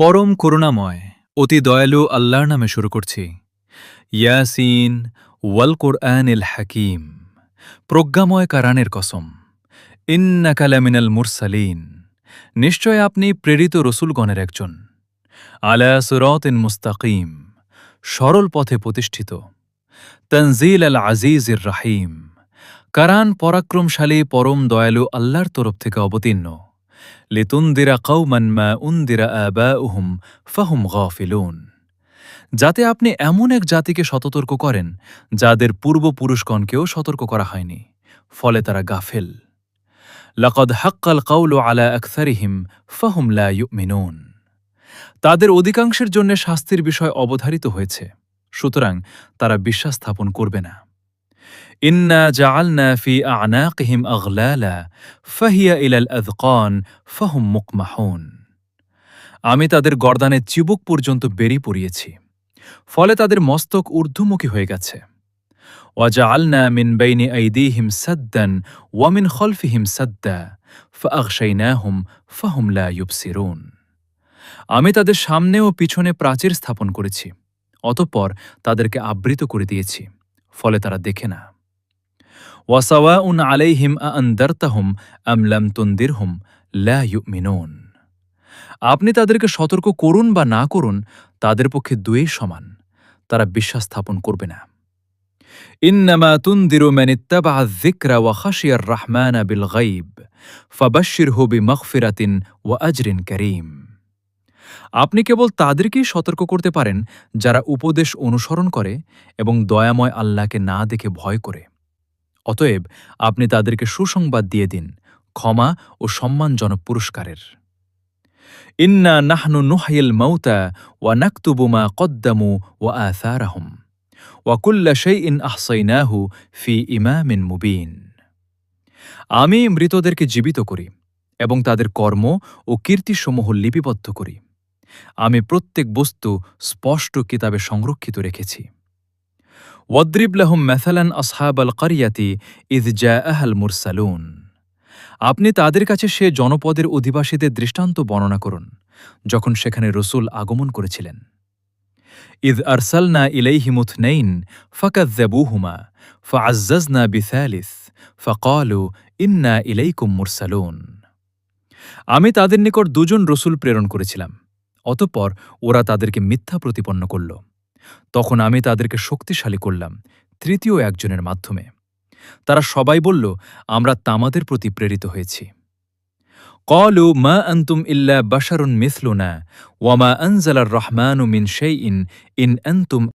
পরম করুণাময় অতি দয়ালু আল্লাহর নামে শুরু করছি। ইয়াসিন ওয়াল কোরআনিল হাকিম। প্রজ্ঞাময় কারানের কসম। ইন্নাকা লামিনাল মুরসালিন। নিশ্চয় আপনি প্রেরিত রসুলগণের একজন। আলা সিরাতিন মুস্তাকিম। সরল পথে প্রতিষ্ঠিত। তনজিল আল আজিজির রাহিম। কারান পরাক্রমশালী পরম দয়ালু আল্লাহর তরফ থেকে অবতীর্ণ। লিতুনদিরা কওমান মা উনদিরা আবাউহুম ফাহুম গাফিলুন। যাতে আপনি এমন এক জাতিকে সতর্ক করেন যাদের পূর্বপুরুষগণকেও সতর্ক করা হয়নি, ফলে তারা গাফেল। লাকাদ হাক্কাল কাউলু আলা আকসারিহিম ফাহুম লা ইউমিনুন। তাদের অধিকাংশের জন্য শাস্তির বিষয় অবধারিত হয়েছে, সুতরাং তারা বিশ্বাস স্থাপন করবে না। ইন্না জাআলনা ফি আ'নাকিহিম আগলালা ফাহিয়া ইলাল আযকান ফাহুম মুকমাহুন। আমি তাদের গর্দানের চিবুক পর্যন্ত বেরি পরিয়েছি, ফলে তাদের মস্তক ঊর্ধ্বমুখী হয়ে গেছে। ওয়াজআলনা মিন বাইনি আইদিহিম সাদ্দান ওয়া মিন খলফিহিম সাদ্দা ফাআগশাইনাহুম ফাহুম লা ইউবসিরুন। আমি তাদের সামনে ও পিছনে প্রাচীর স্থাপন করেছি, অতঃপর তাদেরকে আবৃত করে দিয়েছি, ফলে তারা দেখে না। ওয়াসাওয়াউন আলাইহিম আআনদারতাহুম আম লাম তুনদিরহুম লা ইউমিনুন। আপনি তাদেরকে সতর্ক করুন বা না করুন, তাদের পক্ষে দুই সমান, তারা বিশ্বাস স্থাপন করবে না। ইন্নামা তুনদিরু মান ইত্তাবাআ আয-যিকরা ওয়া খাশিয়ার রাহমানা বিল গায়ব ফাবাশশিরহু বিমাগফিরাতিন ওয়া আজরিন কারীম। আপনি কেবল তাদেরকেই সতর্ক করতে পারেন যারা উপদেশ অনুসরণ করে এবং দয়াময় আল্লাহকে না দেখে ভয় করে। অতএব আপনি তাদেরকে সুসংবাদ দিয়ে দিন ক্ষমা ও সম্মানজনক পুরস্কারের। ইন্না নাহনু নুহয়িল মাউতা ওয়া নাকতুবু মা কদ্দামু ওয়া আথারাহুম ওয়া কুল্লা শাইইন আহসাইনাহু ফি ইমামিন মুবিন। আমি মৃতদেরকে জীবিত করি এবং তাদের কর্ম ও কীর্তিসমূহ লিপিবদ্ধ করি। আমি প্রত্যেক বস্তু স্পষ্ট কিতাবে সংরক্ষিত রেখেছি। ওয়াদরিব লাহুম মাসালান আসহাবাল কারিয়াতি ইয জাআহাল মুরসালুন। আপনি তাদের কাছে সে জনপদের অধিবাসীদের দৃষ্টান্ত বর্ণনা করুন, যখন সেখানে রসুল আগমন করেছিলেন। ইয আরসালনা ইলাইহিম ইথনাইন ফাকাযযাবুহুমা ফাআজ্জাজনা বিসালিস ফাকালু ইন্না ইলাইকুম মুরসালুন। আমি তাদের নিকট দুজন রসুল প্রেরণ করেছিলাম, অতঃপর ওরা তাদেরকে মিথ্যা প্রতিপন্ন করল। তখন আমি তাদেরকে শক্তিশালী করলাম তৃতীয় একজনের মাধ্যমে। তারা সবাই বলল, আমরা তামাদের প্রতি প্রেরিত হয়েছি। ক্বালু মা আনতুম ইল্লা বাশারুন মিসলুনা ওয়া মা আনজালার রহমানু মিন শাইইন ইন আনতুম